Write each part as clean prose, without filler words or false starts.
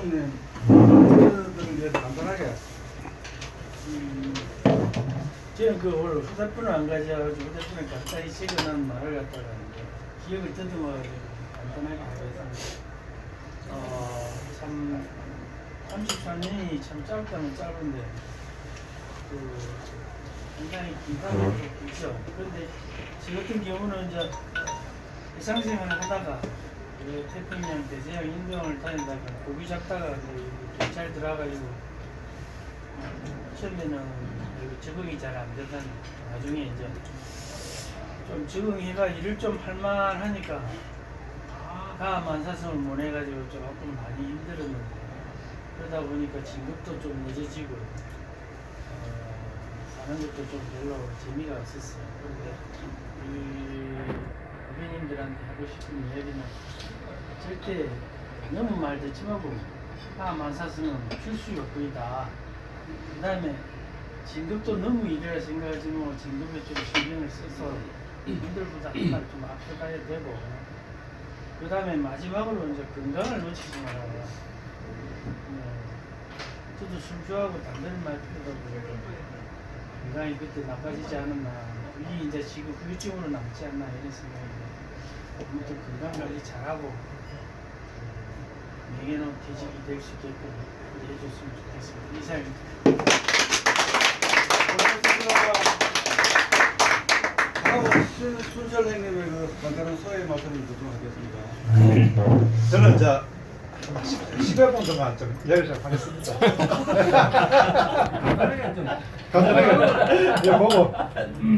형님, 그들을 위해서 간단하게. 저는 그 원래 휴대폰을 안 가져가지고 휴대폰에 간단히 찍어놓은 말을 갖다가 이제 기억을 더듬어가지고 간단하게 하겠습니다. 참 33년이 참 짧다면 짧은데 그 굉장히 긴장이 있죠. 그런데 저 같은 경우는 이제 일상생활을 하다가 그 태평양 대서양 인도양을 다니다가 고기 잡다가 이제 경찰 들어가가지고 처음에는 적응이 잘 안 되다니 나중에 이제 좀 적응해가 일을 좀 할만하니까 가만사성을 못 해가지고 조금 많이 힘들었는데 그러다 보니까 진급도 좀 늦어지고 사는 것도 좀 별로 재미가 없었어요. 그런데 이 후배님들한테 하고 싶은 이야기는 절대 너무 말 듣지 말고 가만사성은 필수가 거의다. 그 다음에 진급도 너무 일이라 생각하지 뭐 진급에 좀 신경을 써서 힘들보다 한 발 좀 앞서가야 되고 그 다음에 마지막으로 이제 건강을 놓치지 말아요. 저도 술 좋아하고 담배를 많이 피우다 보니까 건강이 그때 나빠지지 않았나 이게 이제 지금 후유증으로 남지 않나 이런 생각인데 아무튼 건강 관리 잘하고 명예로운 퇴직이 될 수 있게끔 해줬으면 좋겠습니다. 이상입니다. 순철 형님의 그 간단한 소회 말씀을 듣도록 하겠습니다. 저는 이제 10여 분 동안 좀 이야기를 좀 하겠습니다. 간단하게 이제 보고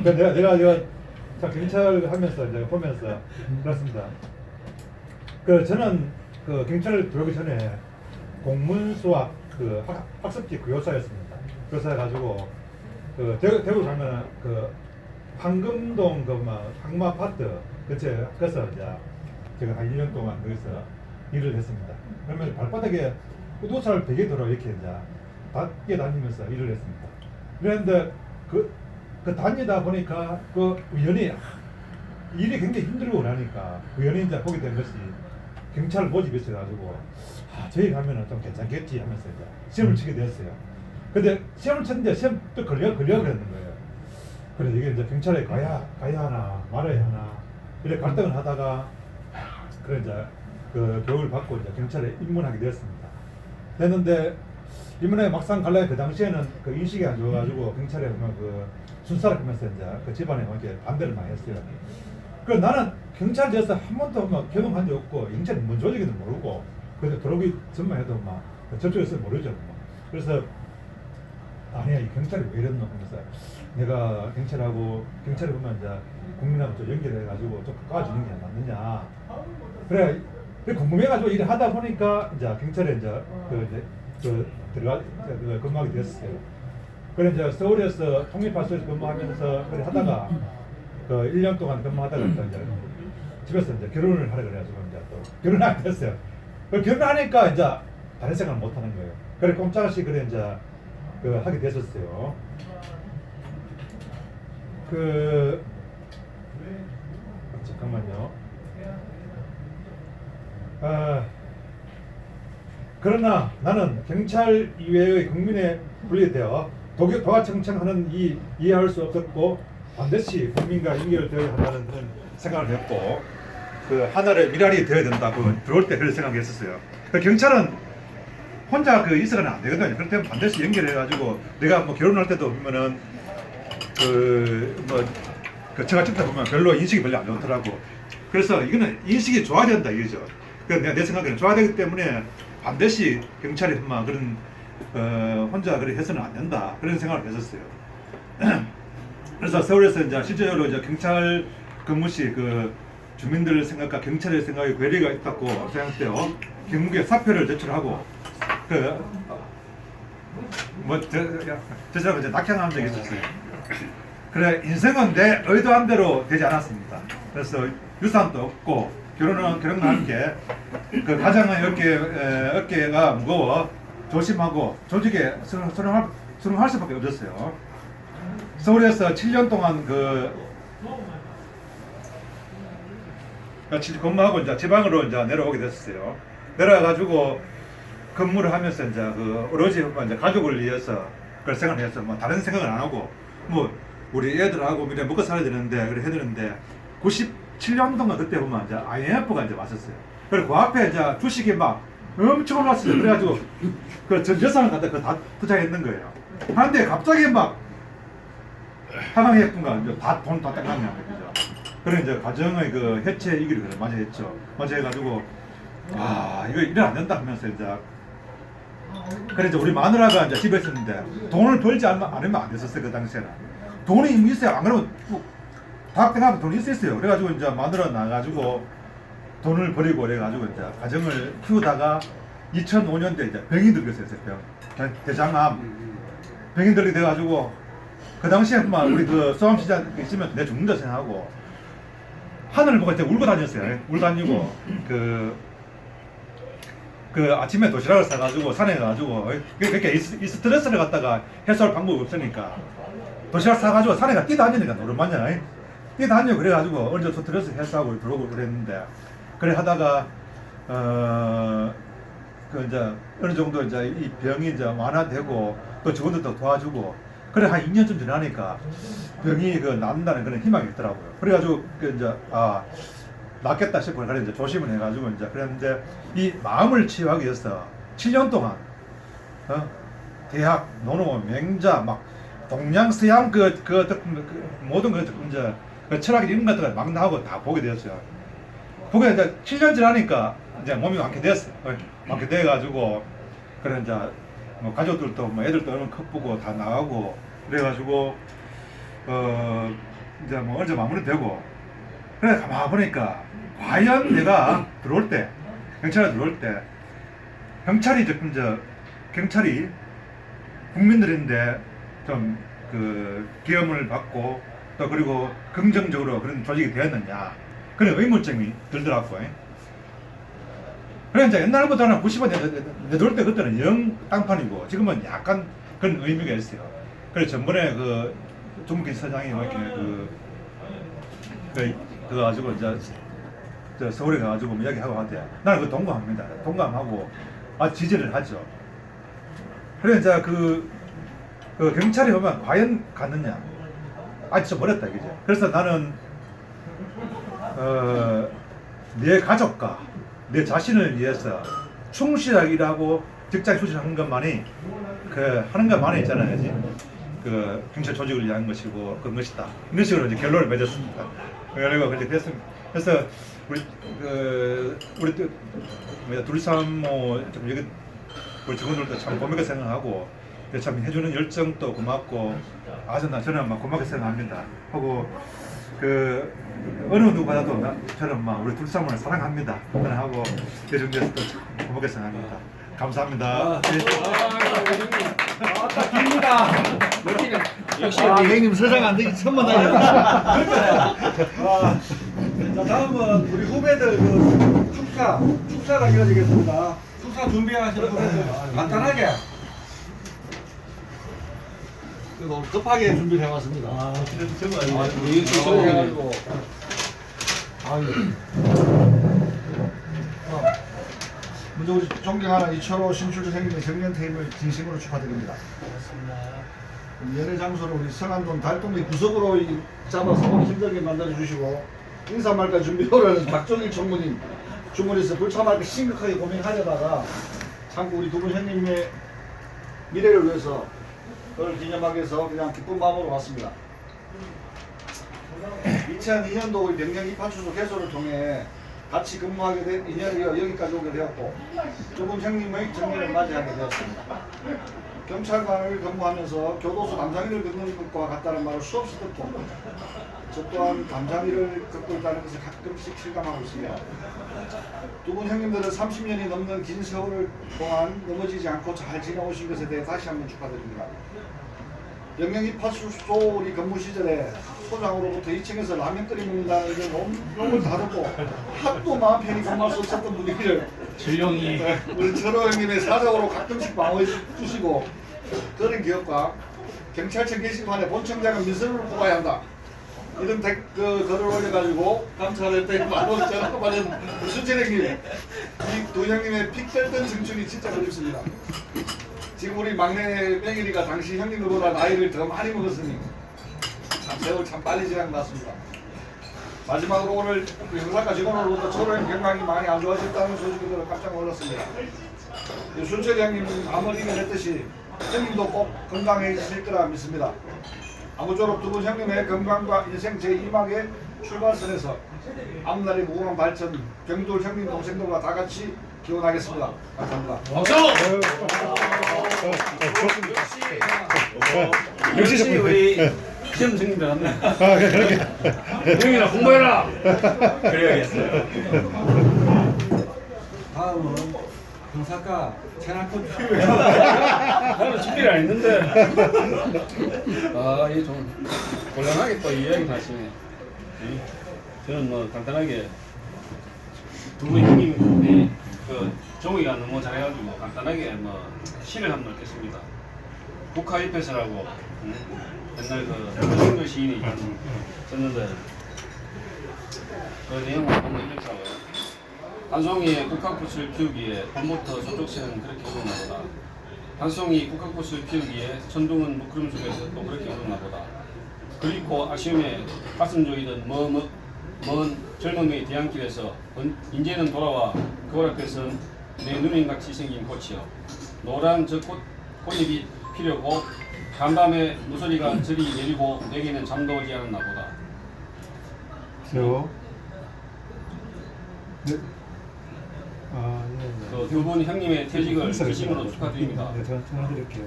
내가 경찰 하면서 이제 보면서 그렇습니다. 그 저는 그 경찰을 들어오기 전에 공문수학 그 학습지 교사였습니다. 교사 가지고 그 대구 가면 그 황금동 황마 아파트 그쵸 그래서 이제 제가 한 1년 동안 거기서 일을 했습니다. 그러면 발바닥에 우도살 베개도록 이렇게 이제 밖에 다니면서 일을 했습니다. 그런데 그 다니다 보니까 그 우연히 일이 굉장히 힘들고 그러니까 우연히 이제 보게 된 것이 경찰 모집이 있어가지고 저희 가면은 좀 괜찮겠지 하면서 이제 시험을 치게 됐어요. 근데 시험을 쳤는데 시험 또 걸려 그랬는 거예요. 그래서 이게 이제 경찰에 가야 하나 말아야 하나 이렇게 갈등을 하다가 그래 이제 그 교육을 받고 이제 경찰에 입문하게 되었습니다. 됐는데 입문에 막상 갈래 그 당시에는 그 인식이 안 좋아가지고 경찰에 그 순사를 하면서 이제 그 집안에 이렇게 반대를 많이 했어요. 그 나는 경찰에 대해서 한 번도 경험한 적 없고 경찰이 뭔 조직인지 모르고 그래서 들어오기 전만 해도 막 저쪽에서 모르죠. 그래서 아니야 이 경찰이 왜 이랬노 하면서 내가 경찰에 보면 이제 국민하고 좀 연결해가지고 좀 가까워지는 게 맞느냐 그래 궁금해가지고 일을 하다 보니까 이제 경찰에 이제 들어가 근무하게 됐어요. 그래 이제 서울에서 통일파수에서 근무하면서 그래 하다가 그 1년 동안 근무하다가 이제 집에서 이제 결혼을 하려 그래가지고 이제 또 결혼하게 됐어요. 결혼하니까 이제 다른 생각을 못 하는 거예요. 그래 꼼짝없이 그래 이제 하게 됐었어요. 잠깐만요. 그러나 나는 경찰 이외의 국민에 분리되어 도가청청하는 이해할 수 없었고 반드시 국민과 연결되어야 한다는 그런 생각을 했고 그 하나의 미랄이 되어야 된다고 들어올 때 그런 생각했었어요. 경찰은 혼자 있어서는 안 되거든요. 그럴 때는 반드시 연결해가지고 내가 뭐 결혼할 때도 보면은 제가 찍다 보면 별로 인식이 별로 안 좋더라고. 그래서 이거는 인식이 좋아야 된다 이거죠. 그래서 내 생각에는 좋아야 되기 때문에 반드시 경찰이 그런 혼자 그렇게 해서는 안 된다 그런 생각을 했었어요. 그래서 서울에서 이제 실제로 이제 경찰 근무 시 그 주민들 생각과 경찰의 생각에 괴리가 있다고 생각돼요. 경무에 사표를 제출하고 저처럼 이제 낙향한 적이 있었어요. 그래 인생은 내 의도한 대로 되지 않았습니다. 그래서 유산도 없고 결혼을 한 게 그 가장의 어깨가 무거워 조심하고 조직에 수능할 수밖에 없었어요. 서울에서 7년 동안 근무하고 이제 지방으로 이제 내려오게 됐어요. 내려와가지고 근무를 하면서 이제 그 오로지 이제 가족을 위해서 그걸 생각해서 뭐 다른 생각을 안 하고 뭐 우리 애들하고 이제 먹고 살아야 되는데 그래 해야 되는데 97년도인가 그때 보면 이제 IMF가 이제 왔었어요. 그리고 그 앞에 이제 주식이 막 엄청 올랐어요. 그래가지고 그 전 재산을 갖다 다 투자했는 거예요. 하는데 갑자기 막 하강해뿐가 이제 돈 다 땡겼냐 그죠. 그래 이제 가정의 그 해체 위기를 맞이했죠. 맞이해가지고 아 이거 이래 안 된다 하면서 이제 그래 이제 우리 마누라가 이제 집에 있었는데 돈을 벌지 않으면 안 됐었어요. 그 당시에는 돈이 이미 있어요. 안 그러면 다학생하면 돈이 있었어요. 그래가지고 이제 마누라 나가지고 돈을 버리고 그래가지고 이제 가정을 키우다가 2005년도에 이제 병이 들겠어요. 대장암 병이 들게 돼가지고 그 당시에 막 우리 그 소아암시장 있으면 내 죽는다 생각하고 하늘을 보고 이제 울고 다녔어요. 울고 다니고 그 아침에 도시락을 싸가지고 산에 가가지고 그렇게 이 스트레스를 갖다가 해소할 방법이 없으니까 도시락 싸가지고 산에 가 뛰다니니까 오랜만이야. 뛰다니고 그래가지고 어느 정도 스트레스 해소하고 들어오고 그랬는데 그래 하다가 그 이제 어느 정도 이제 이 병이 이제 완화되고 또 직원들도 도와주고 그래 한 2년쯤 지나니까 병이 그 낫는다는 그런 희망이 있더라고요. 그래가지고 그 이제 낫겠다 싶어 그래 이제 조심을 해가지고 이제 그랬는데 이 마음을 치유하기 위해서 7년 동안 대학, 논어원, 맹자 막 동양서양 그 모든 그 이제 그 철학 이런 것들을 막 나오고 다 보게 되었어요. 보게 이제 7년 지나니까 이제 몸이 완쾌 됐어요. 완쾌 돼가지고 그래 이제 뭐 가족들도 뭐 애들도 얼른 컸고 다 나가고 그래가지고 이제 뭐 언제 마무리되고 그래 가만 보니까 과연 내가 들어올 때 경찰에 들어올 때 경찰이 경찰이 국민들인데 좀 그 기염을 받고 또 그리고 긍정적으로 그런 조직이 되었느냐 그런 의문점이 들더라고요. 그래 이제 옛날보다는 90원 내 들어올 때 그때는 영 땅판이고 지금은 약간 그런 의미가 있어요. 그래서 전번에 그 조문기 서장이 이렇게 그 가지고 저 서울에 가가지고 이야기하고 하대. 나는 그 동감합니다. 동감하고 지지를 하죠. 그래 이제 그 경찰이 보면 과연 갔느냐? 아직 좀 어렵다 이거죠. 그래서 나는 내 가족과 내 자신을 위해서 충실하게 일하고 직장 추진하는 것만이 하는 것만이 있잖아요. 그 경찰 조직을 위한 것이고 그런 것이다. 이런 식으로 이제 결론을 맺었습니다. 그리고 그렇게 됐습니다. 그래서 우리 둘삼모 좀 여기 우리 직원들도 참 고맙게 생각하고 참 해주는 열정도 고맙고 아주 저는 막 고맙게 생각합니다. 하고 어느 누구보다도 저는 막 우리 둘삼모를 사랑합니다. 하고 대중에서도 참 고맙게 생각합니다. 감사합니다. 깁니다. 역시 형님 서장 안 되기 천만 다행이다. 자 다음은 우리 후배들 그 축사가 이어지겠습니다. 축사 준비하시는 후배들 간단하게. 너무 급하게 준비를 해왔습니다. 해가지고 먼저 우리 존경하는 이철호 신출주 생님의 정년퇴임을 진심으로 축하드립니다. 고맙습니다. 연애 장소를 우리 성안동 달동리 구석으로 잡아서 힘들게 만들어 주시고 인사말까지 준비하려는 박종일 총무님 주문에서 불참할까 심각하게 고민하려다가 참고 우리 두 분 형님의 미래를 위해서 그걸 기념하기 위해서 그냥 기쁜 마음으로 왔습니다. 2002년도 우리 병영 입학추수 개소를 통해 같이 근무하게 된 인연이 여기까지 오게 되었고 두 분 형님의 정리를 맞이하게 되었습니다. 경찰관을 근무하면서 교도소 담장일을 겪는 것과 같다는 말을 수없이 듣고 저 또한 담장일을 겪고 있다는 것을 가끔씩 실감하고 있습니다. 두 분 형님들은 30년이 넘는 긴 세월 동안 넘어지지 않고 잘 지나오신 것에 대해 다시 한번 축하드립니다. 영영이 파출소 우리 근무 시절에 소장으로부터 2층에서 라면 끓여 먹는다는 이런 너무 다르고 하도 마음 편히 근무할 수 없었던 분위기를 조용히 우리 철호 형님의 사적으로 가끔씩 방어해 주시고 그런 기억과 경찰청 게시판에 본청장은 민선으로 뽑아야 한다. 이런 글을 올려가지고 감찰했더니 바로 전화가 받은 순철형님, 이 두 형님의 픽 뺐던 청춘이 진짜 그립습니다. 지금 우리 막내 뺑일이가 당시 형님들보다 나이를 더 많이 먹었으니 참 세월 참 빨리 지난 것 같습니다. 마지막으로 오늘 영상과 직원으로부터 초로형 건강이 많이 안 좋아졌다는 소식을 들어 깜짝 놀랐습니다. 순철이 형님 아버님이 했듯이 형님도 꼭 건강해지실 거라 믿습니다. 아무쪼록 두 분 형님의 건강과 인생 제2막의 출발선에서 앞날의 무궁한 발전 경돌 형님 동생들과 다 같이 기원하겠습니다. 감사합니다. 박수! 역시 우리 시험 생님들 같네. 아, 그렇게. 형이나 공부해라. 그래야겠어요. 다음은 경사과 재난권 필요해요. 나는 준비를 안 했는데. 아, 이게 좀 곤란하게 또 이야기 하시네. 저는 뭐 간단하게 두 분 형님이 그 종이가 너무 잘해가지고 간단하게 뭐 시를 한 번 읽겠습니다. 국화잎에서라고 옛날 그 조승조 시인이 썼는데 그 내용을 한번 읽겠다고요. 한 송이의 국화꽃을 피우기에 봄부터 서쪽새는 그렇게 오르나 보다. 한 송이 국화꽃을 피우기에 천둥은 먹구름 속에서 또 그렇게 오르나 보다. 그리고 아쉬움에 가슴 조이던 먼 젊음의 뒤안길에서 이제는 돌아와 거울 앞에서 내 누님같이 생긴 꽃이여. 노란 저 꽃잎이 피려고 간밤에 무소리가 저리 내리고 내게는 잠도 오지 않았나 보다. 저. 네. 아, 예. 그 두 분 형님의 퇴직을 진심으로 축하드립니다. 네, 전화 드릴게요.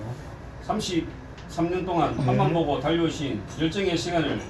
33년 동안 앞만 보고 달려오신 열정의 시간을